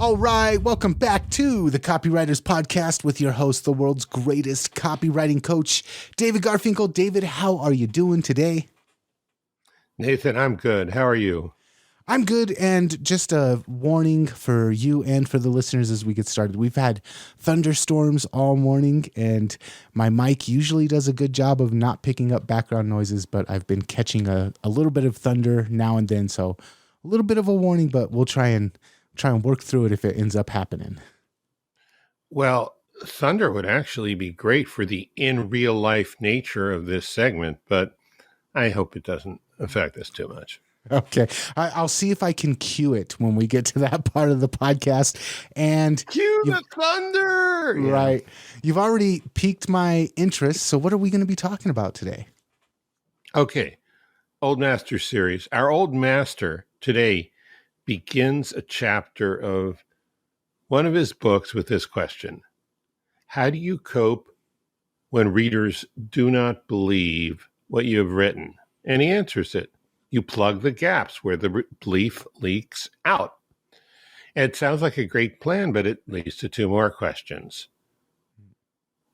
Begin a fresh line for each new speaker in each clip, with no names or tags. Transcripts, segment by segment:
All right, welcome back to the Copywriters Podcast with your host, the world's greatest copywriting coach, David Garfinkel. David, how are you doing today?
Nathan, I'm good. How are you?
I'm good, and just a warning for you and for the listeners as we get started. We've had thunderstorms all morning, and my mic usually does a good job of not picking up background noises, but I've been catching a little bit of thunder now and then, so a little bit of a warning, but we'll try and work through it if it ends up happening.
Well, thunder would actually be great for the in real life nature of this segment, but I hope it doesn't affect us too much.
Okay. I'll see if I can cue it when we get to that part of the podcast. And
cue the thunder!
Right. You've already piqued my interest. So what are we going to be talking about today?
Okay. Old Master series. Our Old Master today begins a chapter of one of his books with this question: how do you cope when readers do not believe what you have written? And he answers it. You plug the gaps where the belief leaks out. It sounds like a great plan, but it leads to two more questions.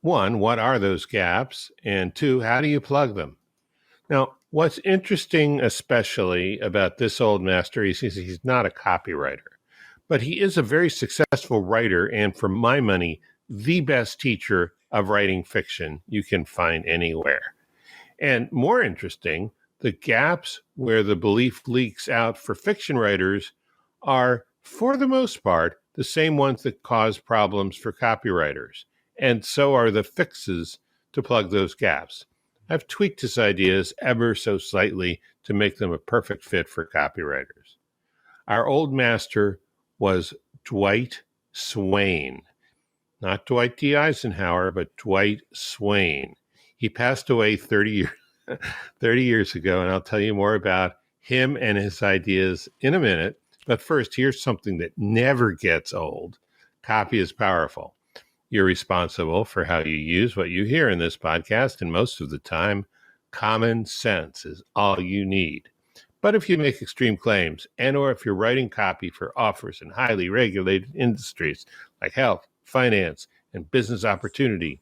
One, what are those gaps? And two, how do you plug them? Now, what's interesting especially about this old master is he's not a copywriter, but he is a very successful writer, and for my money, the best teacher of writing fiction you can find anywhere. And more interesting, the gaps where the belief leaks out for fiction writers are, for the most part, the same ones that cause problems for copywriters. And so are the fixes to plug those gaps. I've tweaked his ideas ever so slightly to make them a perfect fit for copywriters. Our old master was Dwight Swain. Not Dwight D. Eisenhower, but Dwight Swain. He passed away 30 years ago, and I'll tell you more about him and his ideas in a minute. But first, here's something that never gets old. Copy is powerful. You're responsible for how you use what you hear in this podcast, and most of the time, common sense is all you need. But if you make extreme claims, and or if you're writing copy for offers in highly regulated industries like health, finance, and business opportunity,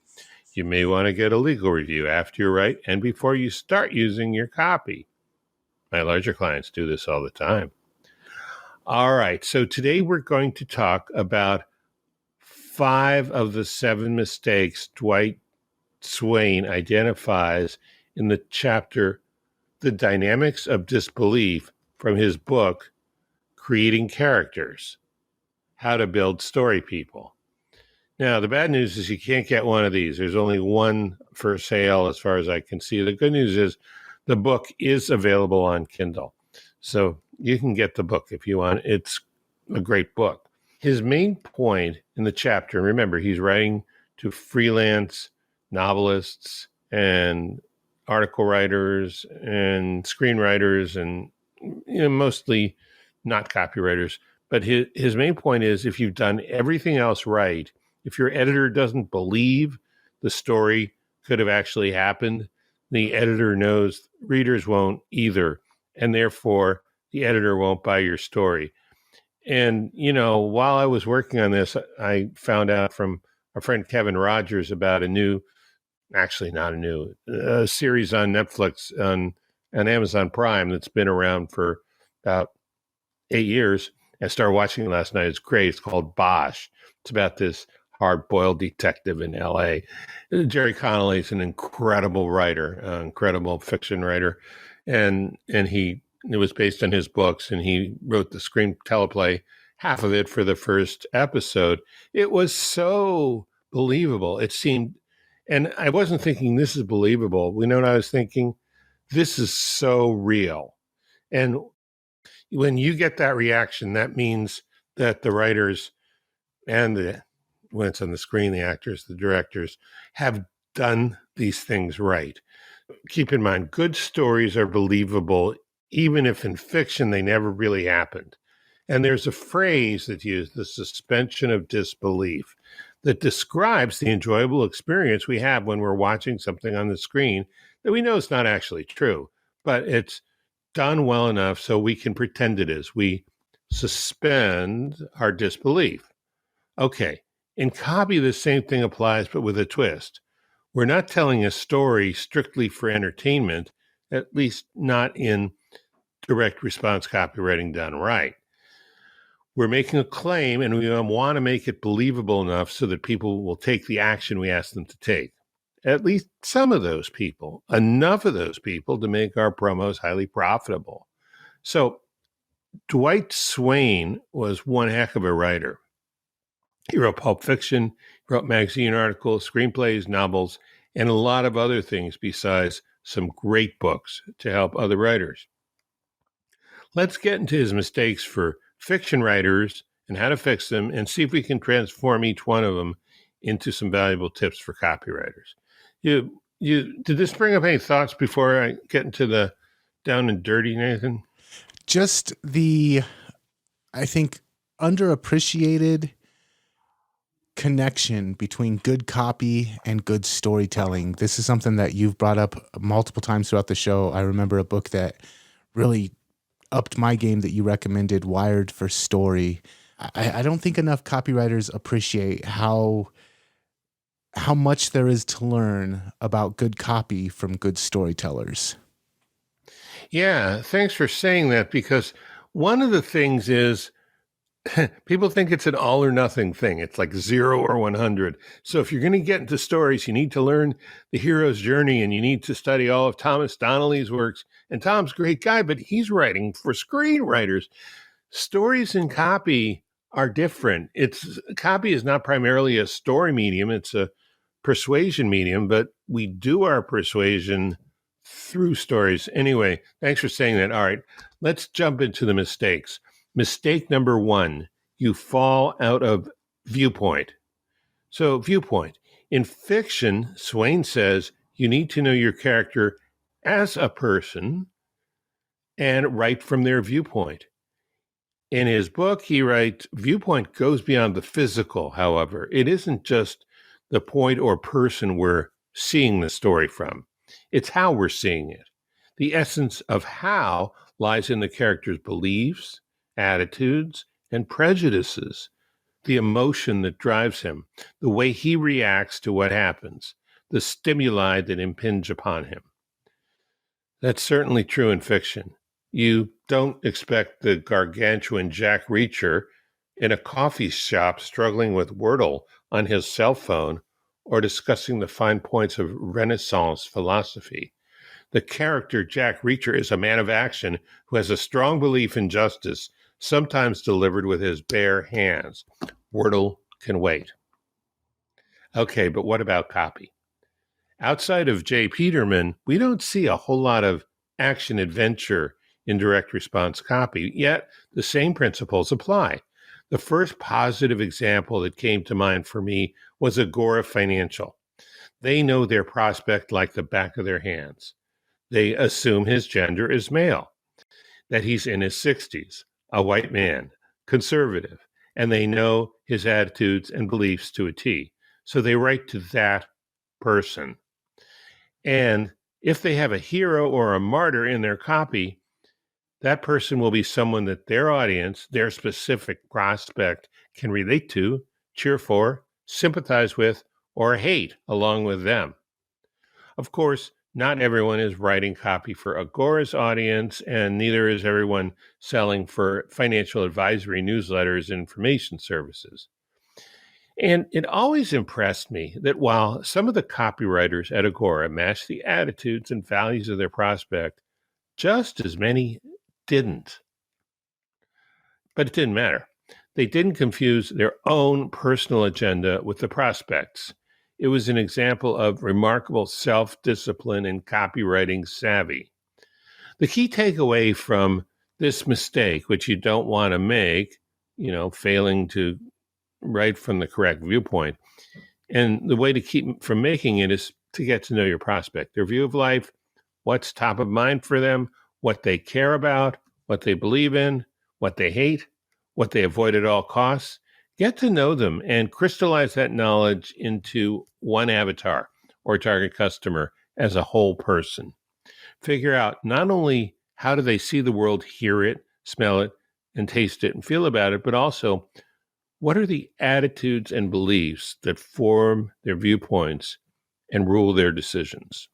you may want to get a legal review after you write and before you start using your copy. My larger clients do this all the time. All right, so today we're going to talk about 5 of the 7 mistakes Dwight Swain identifies in the chapter, The Dynamics of Disbelief, from his book, Creating Characters, How to Build Story People. Now, the bad news is you can't get one of these. There's only one for sale as far as I can see. The good news is the book is available on Kindle. So you can get the book if you want. It's a great book. His main point in the chapter, and remember, he's writing to freelance novelists and article writers and screenwriters and mostly not copywriters. But his main point is, if you've done everything else right, if your editor doesn't believe the story could have actually happened, the editor knows readers won't either, and therefore the editor won't buy your story. And, while I was working on this, I found out from our friend Kevin Rogers about a series on Netflix on Amazon Prime that's been around for about 8 years. I started watching it last night. It's great. It's called Bosch. It's about this hard-boiled detective in L.A. Jerry Connolly's an incredible writer, incredible fiction writer, and it was based on his books, and he wrote the screen teleplay, half of it for the first episode. It was so believable. It seemed, and I wasn't thinking this is believable. You know what I was thinking? This is so real. And when you get that reaction, that means that the writers and when it's on the screen, the actors, the directors have done these things right. Keep in mind, good stories are believable even if in fiction they never really happened. And there's a phrase that's used, the suspension of disbelief, that describes the enjoyable experience we have when we're watching something on the screen that we know is not actually true, but it's done well enough so we can pretend it is. We suspend our disbelief. Okay, in copy, the same thing applies, but with a twist. We're not telling a story strictly for entertainment, at least not in direct response copywriting done right. We're making a claim and we want to make it believable enough so that people will take the action we ask them to take. At least some of those people, enough of those people to make our promos highly profitable. So Dwight Swain was one heck of a writer. He wrote Pulp Fiction, he wrote magazine articles, screenplays, novels, and a lot of other things besides some great books to help other writers. Let's get into his mistakes for fiction writers and how to fix them and see if we can transform each one of them into some valuable tips for copywriters. Did this bring up any thoughts before I get into the down and dirty, Nathan?
Just I think, underappreciated connection between good copy and good storytelling. This is something that you've brought up multiple times throughout the show. I remember a book that really upped my game that you recommended, Wired for Story. I don't think enough copywriters appreciate how much there is to learn about good copy from good storytellers.
Yeah, thanks for saying that, because one of the things is people think it's an all or nothing thing. It's like 0 or 100. So if you're going to get into stories, you need to learn the hero's journey and you need to study all of Thomas Donnelly's works. And Tom's a great guy, but he's writing for screenwriters. Stories and copy are different. Copy is not primarily a story medium. It's a persuasion medium, but we do our persuasion through stories. Anyway, thanks for saying that. All right, let's jump into the mistakes. Mistake number 1, you fall out of viewpoint. So viewpoint. In fiction, Swain says you need to know your character as a person and write from their viewpoint. In his book, he writes, viewpoint goes beyond the physical, however. It isn't just the point or person we're seeing the story from. It's how we're seeing it. The essence of how lies in the character's beliefs, attitudes, and prejudices, the emotion that drives him, the way he reacts to what happens, the stimuli that impinge upon him. That's certainly true in fiction. You don't expect the gargantuan Jack Reacher in a coffee shop struggling with Wordle on his cell phone or discussing the fine points of Renaissance philosophy. The character Jack Reacher is a man of action who has a strong belief in justice, sometimes delivered with his bare hands. Wordle can wait. Okay, but what about copy? Outside of J. Peterman, we don't see a whole lot of action adventure in direct response copy, yet the same principles apply. The first positive example that came to mind for me was Agora Financial. They know their prospect like the back of their hands. They assume his gender is male, that he's in his 60s, a white man, conservative, and they know his attitudes and beliefs to a T. So they write to that person. And if they have a hero or a martyr in their copy, that person will be someone that their audience, their specific prospect, can relate to, cheer for, sympathize with, or hate along with them. Of course, not everyone is writing copy for Agora's audience, and neither is everyone selling for financial advisory newsletters and information services. And it always impressed me that while some of the copywriters at Agora match the attitudes and values of their prospect, just as many didn't. But it didn't matter. They didn't confuse their own personal agenda with the prospects. It was an example of remarkable self-discipline and copywriting savvy. The key takeaway from this mistake, which you don't want to make, failing to write from the correct viewpoint, and the way to keep from making it is to get to know your prospect, their view of life, what's top of mind for them, what they care about, what they believe in, what they hate, what they avoid at all costs. Get to know them and crystallize that knowledge into one avatar or target customer as a whole person. Figure out not only how do they see the world, hear it, smell it, and taste it and feel about it, but also what are the attitudes and beliefs that form their viewpoints and rule their decisions?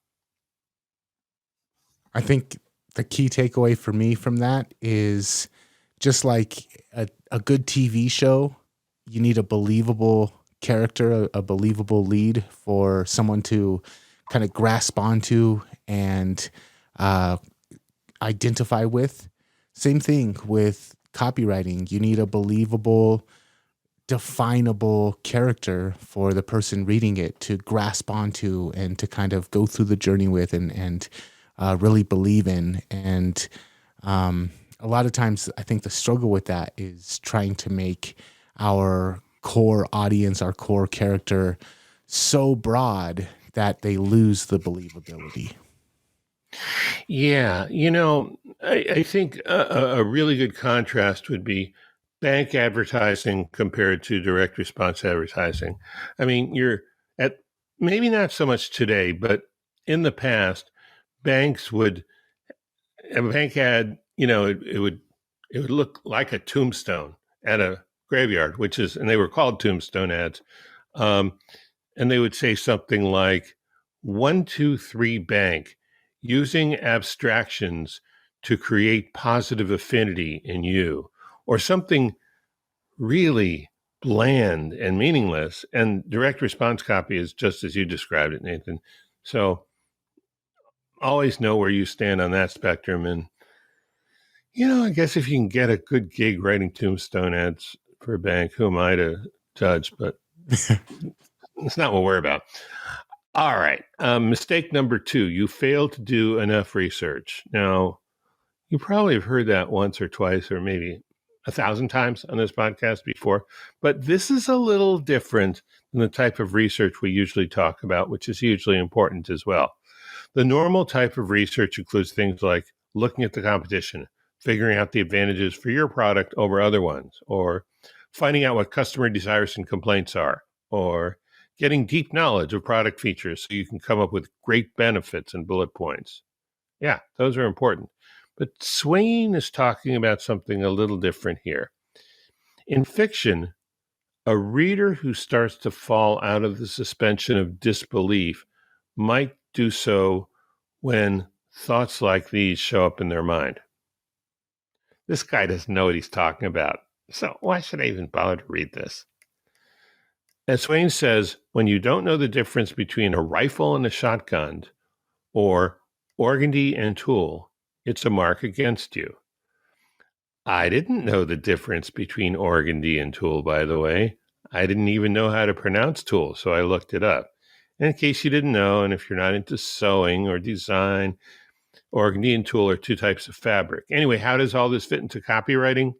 I think the key takeaway for me from that is just like a good TV show, you need a believable character, a believable lead for someone to kind of grasp onto and identify with. Same thing with copywriting. You need a believable, definable character for the person reading it to grasp onto and to kind of go through the journey with and really believe in. And a lot of times I think the struggle with that is trying to make our core audience, our core character so broad that they lose the believability.
Yeah, I think a really good contrast would be bank advertising compared to direct response advertising. I mean, you're at maybe not so much today, but in the past, banks would a bank ad, it would look like a tombstone at a graveyard, and they were called tombstone ads. Um, and they would say something like 123 bank using abstractions to create positive affinity in you, or something really bland and meaningless. And direct response copy is just as you described it, Nathan. So always know where you stand on that spectrum. And, I guess if you can get a good gig writing tombstone ads for a bank, who am I to judge? But it's not what we're about. All right. Mistake number 2, you failed to do enough research. Now, you probably have heard that once or twice or maybe 1,000 times on this podcast before, but this is a little different than the type of research we usually talk about, which is hugely important as well. The normal type of research includes things like looking at the competition, figuring out the advantages for your product over other ones, or finding out what customer desires and complaints are, or getting deep knowledge of product features so you can come up with great benefits and bullet points. Yeah, those are important. But Swain is talking about something a little different here. In fiction, a reader who starts to fall out of the suspension of disbelief might do so when thoughts like these show up in their mind. This guy doesn't know what he's talking about, so why should I even bother to read this? As Swain says, when you don't know the difference between a rifle and a shotgun, or organdy and tool, it's a mark against you. I didn't know the difference between organdy and tool, by the way. I didn't even know how to pronounce tool, so I looked it up. And in case you didn't know, and if you're not into sewing or design, organdy and tool are 2 types of fabric. Anyway, how does all this fit into copywriting?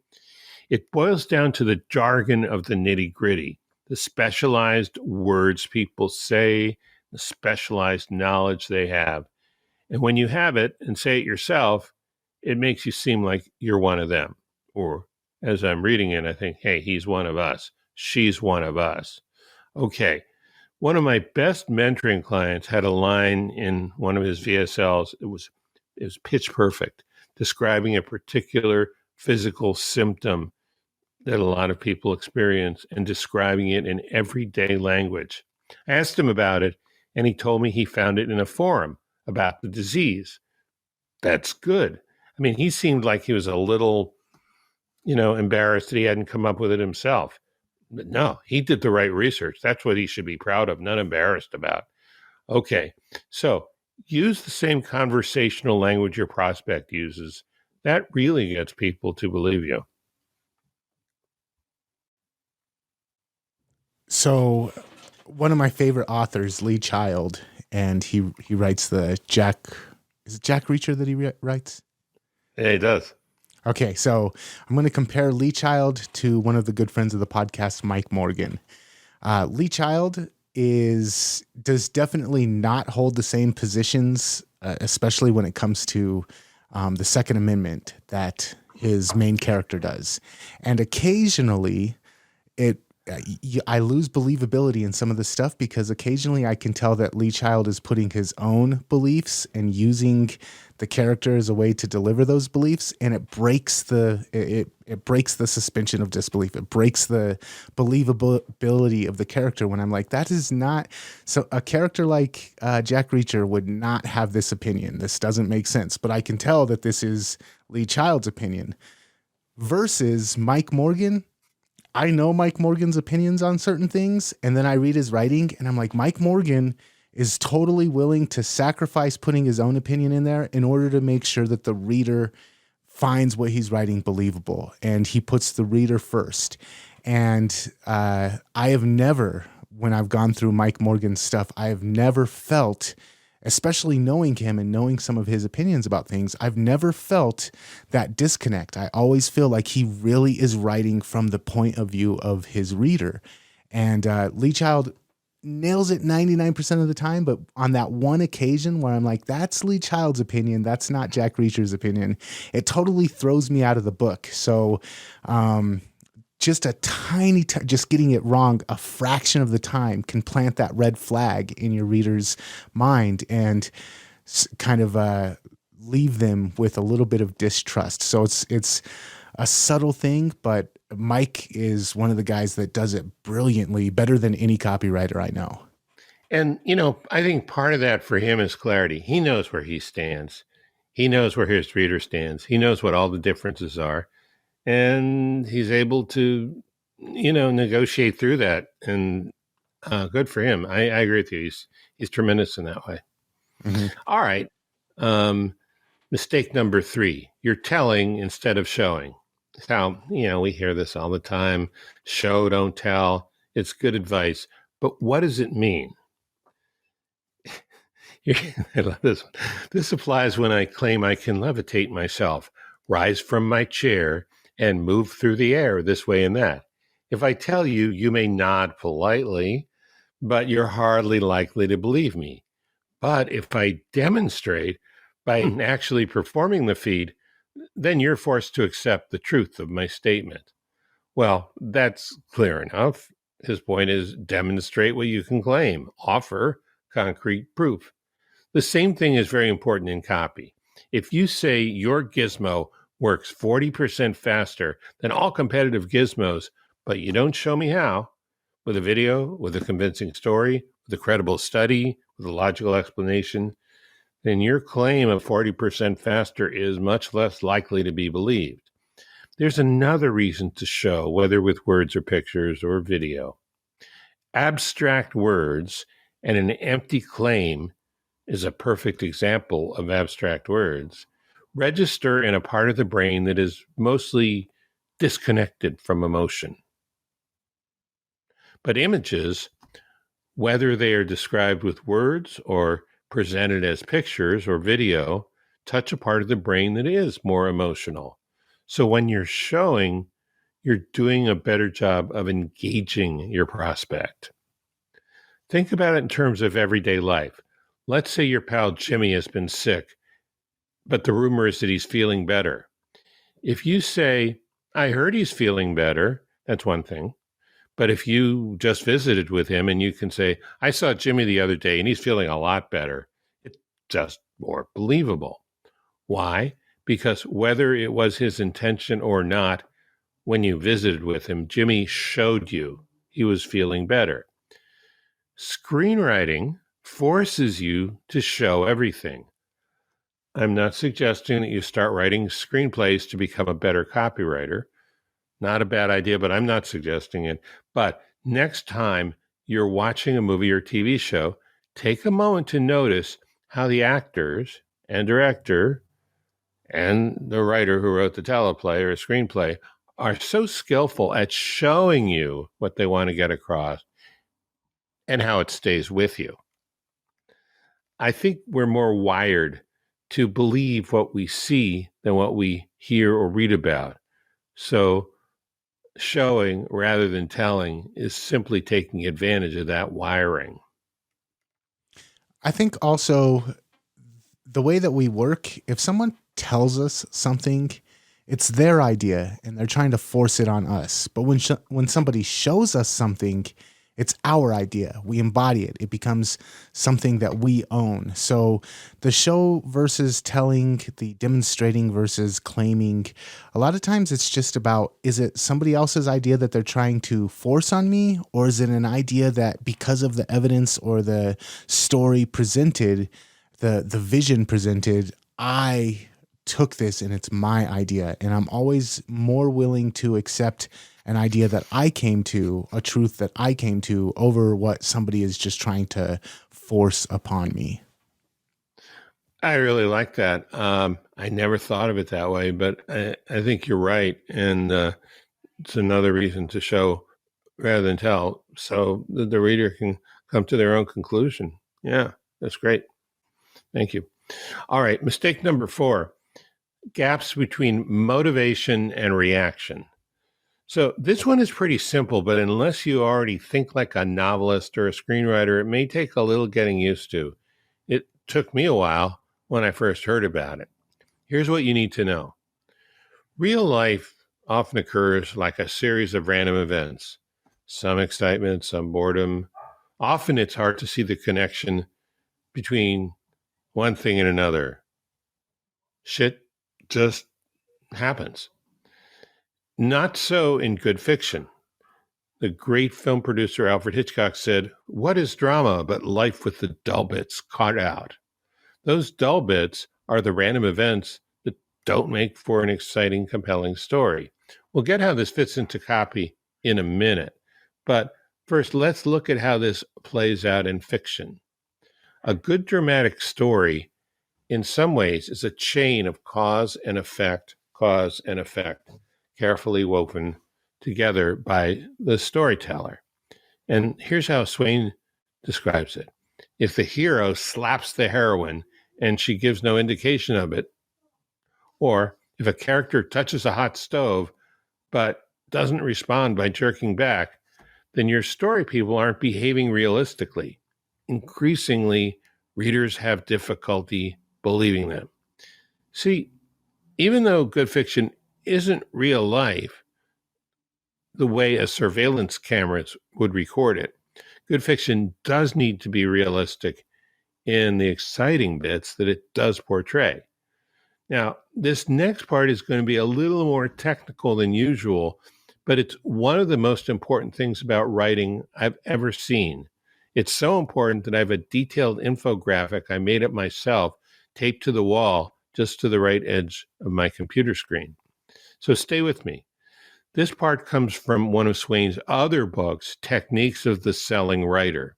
It boils down to the jargon of the nitty-gritty, the specialized words people say, the specialized knowledge they have. And when you have it and say it yourself, it makes you seem like you're one of them. Or as I'm reading it, I think, hey, he's one of us. She's one of us. Okay. One of my best mentoring clients had a line in one of his VSLs. It was pitch perfect, describing a particular physical symptom that a lot of people experience and describing it in everyday language. I asked him about it, and he told me he found it in a forum about the disease. That's good. I mean, he seemed like he was a little, embarrassed that he hadn't come up with it himself. But no, he did the right research. That's what he should be proud of, not embarrassed about. Okay, so use the same conversational language your prospect uses. That really gets people to believe you.
So one of my favorite authors, Lee Child, and he writes is it Jack Reacher that he writes?
Yeah, he does.
Okay, so I'm going to compare Lee Child to one of the good friends of the podcast, Mike Morgan. Lee Child does definitely not hold the same positions, especially when it comes to the Second Amendment that his main character does. And occasionally it I lose believability in some of the stuff because occasionally I can tell that Lee Child is putting his own beliefs and using the character as a way to deliver those beliefs, and it breaks it breaks the suspension of disbelief. It breaks the believability of the character when I'm like, that is not so. A character like Jack Reacher would not have this opinion. This doesn't make sense, but I can tell that this is Lee Child's opinion versus Mike Morgan. I know Mike Morgan's opinions on certain things, and then I read his writing, and I'm like, Mike Morgan is totally willing to sacrifice putting his own opinion in there in order to make sure that the reader finds what he's writing believable, and he puts the reader first. And I have never, when I've gone through Mike Morgan's stuff, I have never felt, especially knowing him and knowing some of his opinions about things, I've never felt that disconnect. I always feel like he really is writing from the point of view of his reader. And Lee Child nails it 99% of the time, but on that one occasion where I'm like, that's Lee Child's opinion, that's not Jack Reacher's opinion, it totally throws me out of the book. So just a just getting it wrong a fraction of the time can plant that red flag in your reader's mind and kind of leave them with a little bit of distrust. So it's a subtle thing, but Mike is one of the guys that does it brilliantly, better than any copywriter I know.
And, I think part of that for him is clarity. He knows where he stands. He knows where his reader stands. He knows what all the differences are. And he's able to, negotiate through that. And good for him. I agree with you. He's tremendous in that way. Mm-hmm. All right. Mistake number 3, you're telling instead of showing. How, we hear this all the time. Show, don't tell. It's good advice. But what does it mean? I love this one. This applies when I claim I can levitate myself, rise from my chair, and move through the air this way and that. If I tell you, you may nod politely, but you're hardly likely to believe me. But if I demonstrate by actually performing the feat, then you're forced to accept the truth of my statement. Well, that's clear enough. His point is demonstrate what you can claim, offer concrete proof. The same thing is very important in copy. If you say your gizmo works 40% faster than all competitive gizmos, but you don't show me how, with a video, with a convincing story, with a credible study, with a logical explanation, then your claim of 40% faster is much less likely to be believed. There's another reason to show, whether with words or pictures or video. Abstract words and an empty claim is a perfect example of abstract words, register in a part of the brain that is mostly disconnected from emotion. But images, whether they are described with words or presented as pictures or video, touch a part of the brain that is more emotional. So when you're showing, you're doing a better job of engaging your prospect. Think about it in terms of everyday life. Let's say your pal Jimmy has been sick, but the rumor is that he's feeling better. If you say, I heard he's feeling better, that's one thing. But if you just visited with him and you can say, I saw Jimmy the other day and he's feeling a lot better, it's just more believable. Why? Because whether it was his intention or not, when you visited with him, Jimmy showed you he was feeling better. Screenwriting forces you to show everything. I'm not suggesting that you start writing screenplays to become a better copywriter. Not a bad idea, but I'm not suggesting it. But next time you're watching a movie or TV show, take a moment to notice how the actors and director and the writer who wrote the teleplay or screenplay are so skillful at showing you what they want to get across and how it stays with you. I think we're more wired to believe what we see than what we hear or read about. So showing rather than telling is simply taking advantage of that wiring.
I think also the way that we work, if someone tells us something It's their idea and they're trying to force it on us. But when somebody shows us something, it's our idea. We embody it. It becomes something that we own. So the show versus telling, the demonstrating versus claiming, a lot of times it's just about, is it somebody else's idea that they're trying to force on me? Or is it an idea that because of the evidence or the story presented, the vision presented, I took this and it's my idea. And I'm always more willing to accept an idea that I came to, a truth that I came to, over what somebody is just trying to force upon me.
I really like that. I never thought of it that way, but I think you're right. And it's another reason to show rather than tell, so that the reader can come to their own conclusion. Yeah, that's great. Thank you. All right, mistake number 4, gaps between motivation and reaction. So this one is pretty simple, but unless you already think like a novelist or a screenwriter, it may take a little getting used to. It took me a while when I first heard about it. Here's what you need to know. Real life often occurs like a series of random events, some excitement, some boredom. Often it's hard to see the connection between one thing and another. Shit just happens. Not so in good fiction. The great film producer Alfred Hitchcock said, "What is drama but life with the dull bits cut out?" Those dull bits are the random events that don't make for an exciting, compelling story. We'll get how this fits into copy in a minute. But first, let's look at how this plays out in fiction. A good dramatic story, in some ways, is a chain of cause and effect, carefully woven together by the storyteller. And here's how Swain describes it. If the hero slaps the heroine and she gives no indication of it, or if a character touches a hot stove but doesn't respond by jerking back, then your story people aren't behaving realistically. Increasingly, readers have difficulty believing them. See, even though good fiction isn't real life, the way a surveillance cameras would record it, good fiction does need to be realistic in the exciting bits that it does portray. Now, this next part is going to be a little more technical than usual, but it's one of the most important things about writing I've ever seen. It's so important that I have a detailed infographic I made up myself, taped to the wall just to the right edge of my computer screen. So stay with me. This part comes from one of Swain's other books, Techniques of the Selling Writer.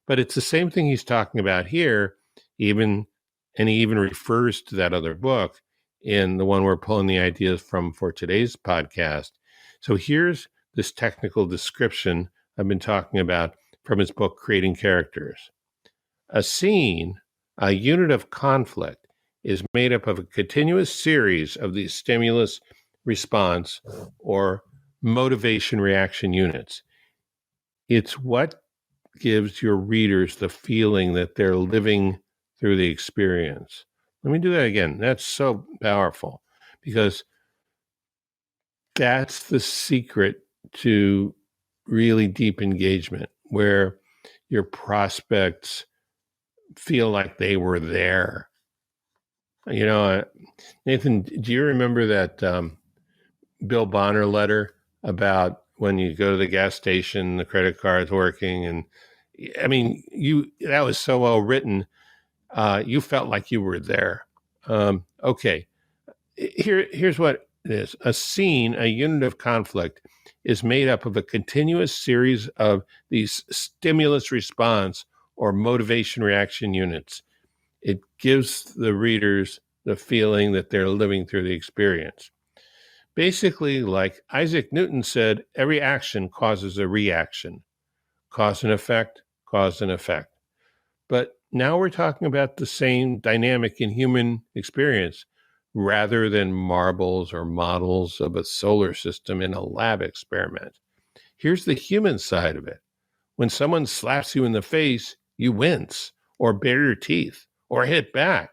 But it's the same thing he's talking about here, and he even refers to that other book in the one we're pulling the ideas from for today's podcast. So here's this technical description I've been talking about from his book, Creating Characters. A scene, a unit of conflict, is made up of a continuous series of these stimulus, response, or motivation reaction units. It's what gives your readers the feeling that they're living through the experience. Let me do that again. That's so powerful because that's the secret to really deep engagement, where your prospects feel like they were there. You know, Nathan, do you remember that Bill Bonner letter about when you go to the gas station, the credit card's working, and I mean, that was so well written. You felt like you were there. Okay, here's what it is. A scene, a unit of conflict, is made up of a continuous series of these stimulus response or motivation reaction units. It gives the readers the feeling that they're living through the experience. Basically, like Isaac Newton said, every action causes a reaction. Cause and effect, cause and effect. But now we're talking about the same dynamic in human experience rather than marbles or models of a solar system in a lab experiment. Here's the human side of it. When someone slaps you in the face, you wince or bare your teeth or hit back.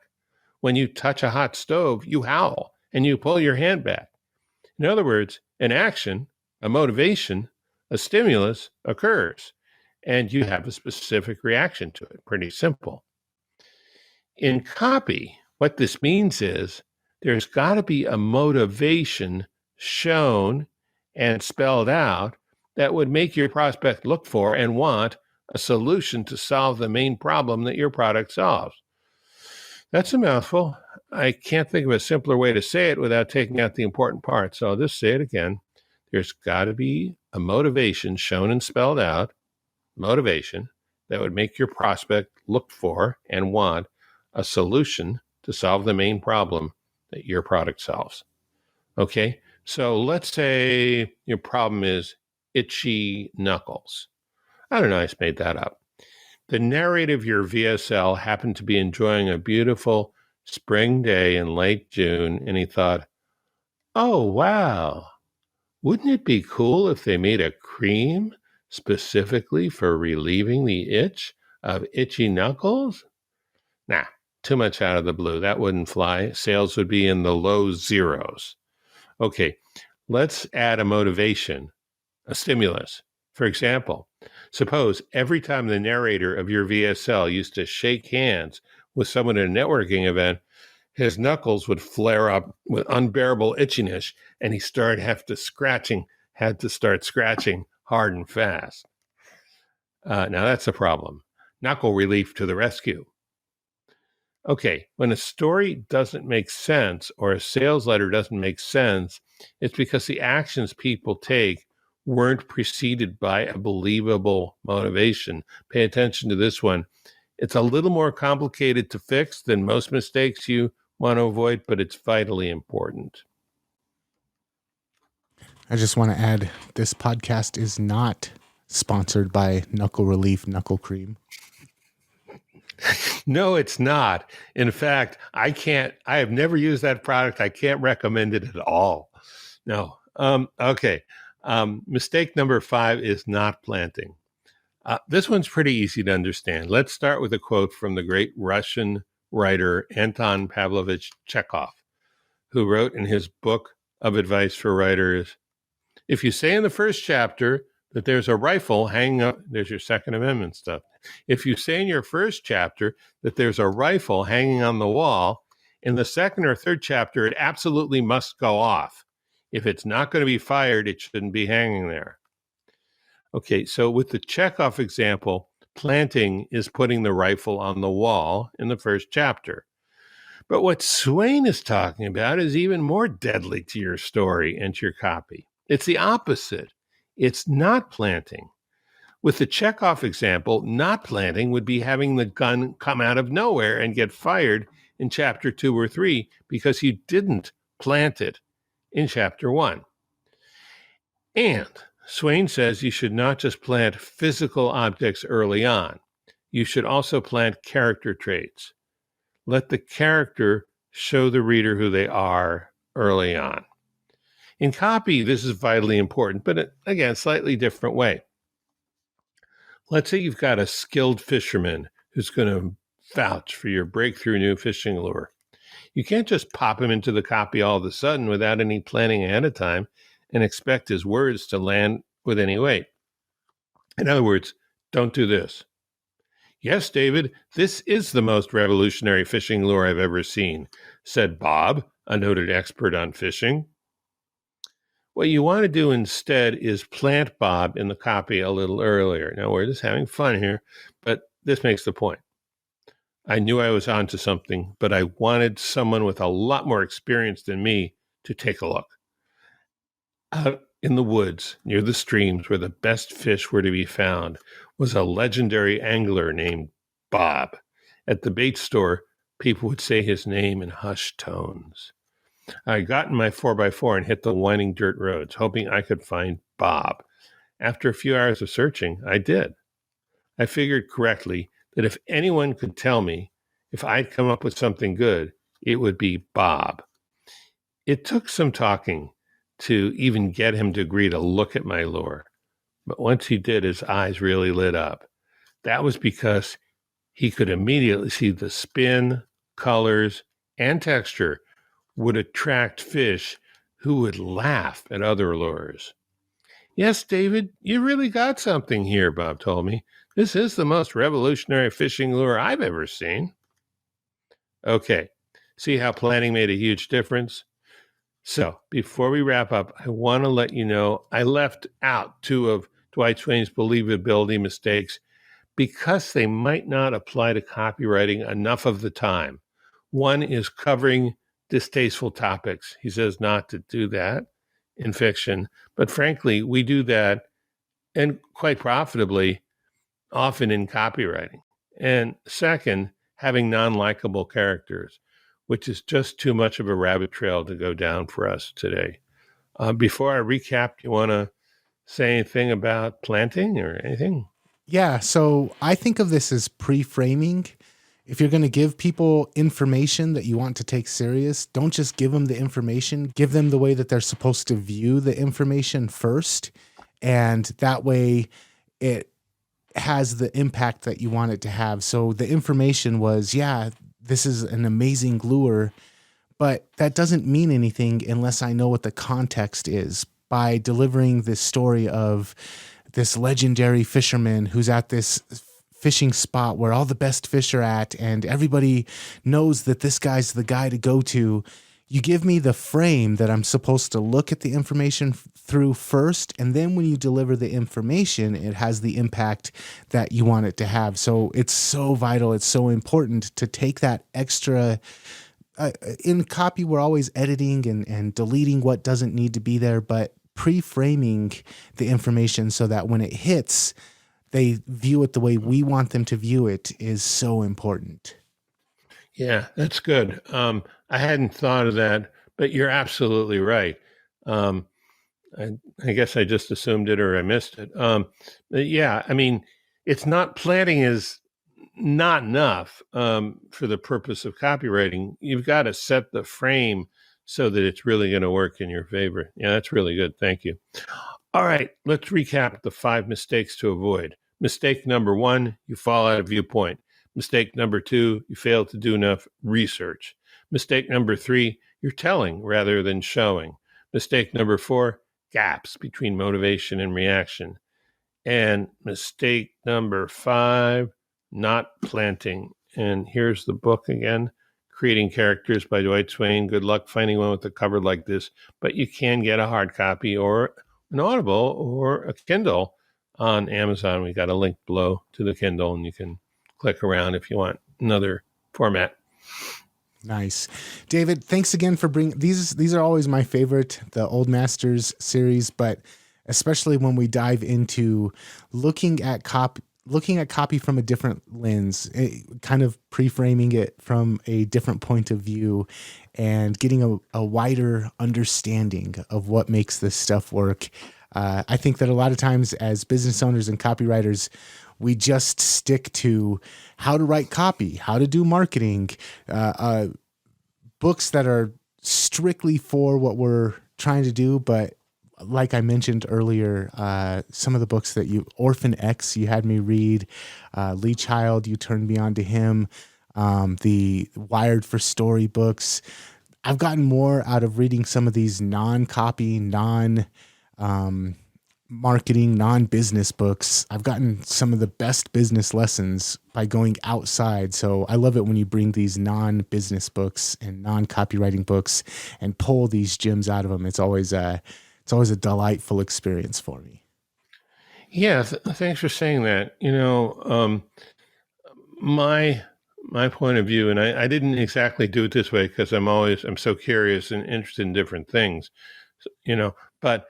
When you touch a hot stove, you howl and you pull your hand back. In other words, an action, a motivation, a stimulus occurs, and you have a specific reaction to it. Pretty simple. In copy, what this means is there's got to be a motivation shown and spelled out that would make your prospect look for and want a solution to solve the main problem that your product solves. That's a mouthful. I can't think of a simpler way to say it without taking out the important part. So I'll just say it again. There's got to be a motivation shown and spelled out, motivation that would make your prospect look for and want a solution to solve the main problem that your product solves. Okay, so let's say your problem is itchy knuckles. I don't know, I just made that up. The narrator of your VSL happened to be enjoying a beautiful spring day in late June, and he thought, oh, wow, wouldn't it be cool if they made a cream specifically for relieving the itch of itchy knuckles? Nah, too much out of the blue. That wouldn't fly. Sales would be in the low zeros. Okay, let's add a motivation, a stimulus. For example, suppose every time the narrator of your VSL used to shake hands with someone at a networking event, his knuckles would flare up with unbearable itchiness, and he had to start scratching hard and fast. Now that's a problem. Knuckle relief to the rescue. Okay, when a story doesn't make sense or a sales letter doesn't make sense, it's because the actions people take weren't preceded by a believable motivation. Pay attention to this one. It's a little more complicated to fix than most mistakes you want to avoid, but it's vitally important.
I just want to add, this podcast is not sponsored by Knuckle Relief Knuckle Cream.
No, it's not. In fact, I have never used that product. I can't recommend it at all. No. Okay. Mistake number 5 is not planting. This one's pretty easy to understand. Let's start with a quote from the great Russian writer Anton Pavlovich Chekhov, who wrote in his book of advice for writers, if you say in the first chapter that there's a rifle hanging up, there's your Second Amendment stuff. If you say in your first chapter that there's a rifle hanging on the wall, in the second or third chapter, it absolutely must go off. If it's not going to be fired, it shouldn't be hanging there. Okay, so with the Chekhov example, planting is putting the rifle on the wall in the first chapter. But what Swain is talking about is even more deadly to your story and to your copy. It's the opposite. It's not planting. With the Chekhov example, not planting would be having the gun come out of nowhere and get fired in chapter 2 or 3 because you didn't plant it in chapter 1. And Swain says you should not just plant physical objects early on. You should also plant character traits. Let the character show the reader who they are early on. In copy, this is vitally important, but again, slightly different way. Let's say you've got a skilled fisherman who's going to vouch for your breakthrough new fishing lure. You can't just pop him into the copy all of a sudden without any planning ahead of time and expect his words to land with any weight. In other words, don't do this. Yes, David, this is the most revolutionary fishing lure I've ever seen, said Bob, a noted expert on fishing. What you want to do instead is plant Bob in the copy a little earlier. Now, we're just having fun here, but this makes the point. I knew I was onto something, but I wanted someone with a lot more experience than me to take a look. Out in the woods, near the streams where the best fish were to be found, was a legendary angler named Bob. At the bait store, people would say his name in hushed tones. I got in my 4x4 and hit the winding dirt roads, hoping I could find Bob. After a few hours of searching, I did. I figured correctly that if anyone could tell me if I'd come up with something good, it would be Bob. It took some talking to even get him to agree to look at my lure. But once he did, his eyes really lit up. That was because he could immediately see the spin, colors, and texture would attract fish who would laugh at other lures. Yes, David, you really got something here, Bob told me. This is the most revolutionary fishing lure I've ever seen. Okay, see how planning made a huge difference? So, before we wrap up, I want to let you know I left out two of Dwight Swain's believability mistakes because they might not apply to copywriting enough of the time. One is covering distasteful topics. He says not to do that in fiction, but frankly, we do that, and quite profitably, often in copywriting. And second, having non-likable characters, which is just too much of a rabbit trail to go down for us today. Before I recap, you want to say anything about planting or anything?
Yeah, so I think of this as pre-framing. If you're going to give people information that you want to take serious, don't just give them the information. Give them the way that they're supposed to view the information first. And that way it has the impact that you want it to have. So the information was, yeah, this is an amazing lure, but that doesn't mean anything unless I know what the context is. By delivering this story of this legendary fisherman who's at this fishing spot where all the best fish are at, and everybody knows that this guy's the guy to go to, you give me the frame that I'm supposed to look at the information through first, and then when you deliver the information, it has the impact that you want it to have. So it's so vital, it's so important to take that extra. In copy, we're always editing and deleting what doesn't need to be there, but pre-framing the information so that when it hits, they view it the way we want them to view it is so important.
Yeah, that's good. I hadn't thought of that, but you're absolutely right. Um, I guess I just assumed it or I missed it. But yeah, I mean, it's not planning is not enough for the purpose of copywriting. You've got to set the frame so that it's really going to work in your favor. Yeah, that's really good. Thank you. All right, let's recap the 5 mistakes to avoid. Mistake number 1, you fall out of viewpoint. Mistake number 2, you fail to do enough research. Mistake number 3, you're telling rather than showing. Mistake number 4, gaps between motivation and reaction. And mistake number 5, not planting. And here's the book again, Creating Characters by Dwight Swain. Good luck finding one with a cover like this, but you can get a hard copy or an Audible or a Kindle on Amazon. We got a link below to the Kindle, and you can click around if you want another format.
Nice. David, thanks again for bringing these are always my favorite, the Old Masters series, but especially when we dive into looking at copy from a different lens, kind of pre-framing it from a different point of view and getting a wider understanding of what makes this stuff work. I think that a lot of times as business owners and copywriters, we just stick to how to write copy, how to do marketing, books that are strictly for what we're trying to do. But like I mentioned earlier, some of the books that Orphan X, you had me read, Lee Child, you turned me on to him, the Wired for Story books. I've gotten more out of reading some of these non-copy, marketing, non-business books. I've gotten some of the best business lessons by going outside. So I love it when you bring these non-business books and non-copywriting books and pull these gems out of them. It's always a delightful experience for me.
Yeah, thanks for saying that. My point of view, and I didn't exactly do it this way because I'm so curious and interested in different things, but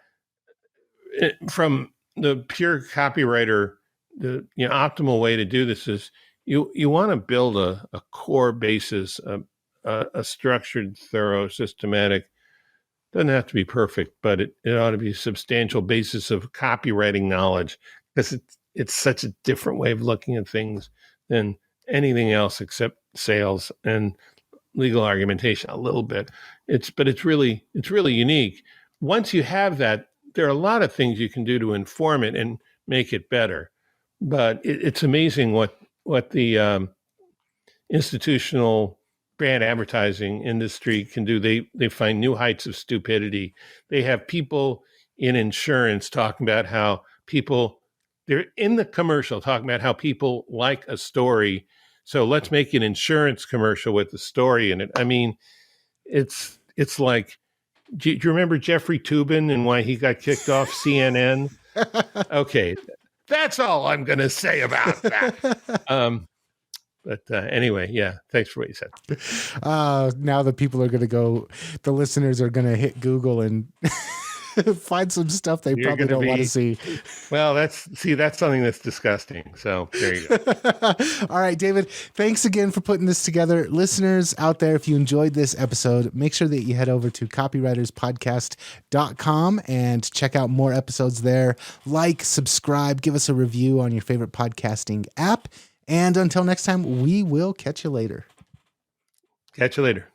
from the pure copywriter, the optimal way to do this is you want to build a core basis, a structured, thorough, systematic. Doesn't have to be perfect, but it ought to be a substantial basis of copywriting knowledge, because it's such a different way of looking at things than anything else except sales and legal argumentation a little bit. It's really unique. Once you have that, there are a lot of things you can do to inform it and make it better. But it's amazing what the institutional brand advertising industry can do. They find new heights of stupidity. They have people in insurance talking about how they're in the commercial talking about how people like a story. So let's make an insurance commercial with the story in it. I mean, it's like, do you remember Jeffrey Toobin and why he got kicked off CNN? Okay, that's all I'm going to say about that. But anyway, yeah, thanks for what you said.
Now the people are going to the listeners are going to hit Google and find some stuff they probably don't want to see.
Well, that's something that's disgusting. So there you go.
All right, David, thanks again for putting this together. Listeners out there, if you enjoyed this episode, make sure that you head over to copywriterspodcast.com and check out more episodes there. Like, subscribe, give us a review on your favorite podcasting app. And until next time, we will catch you later.
Catch you later.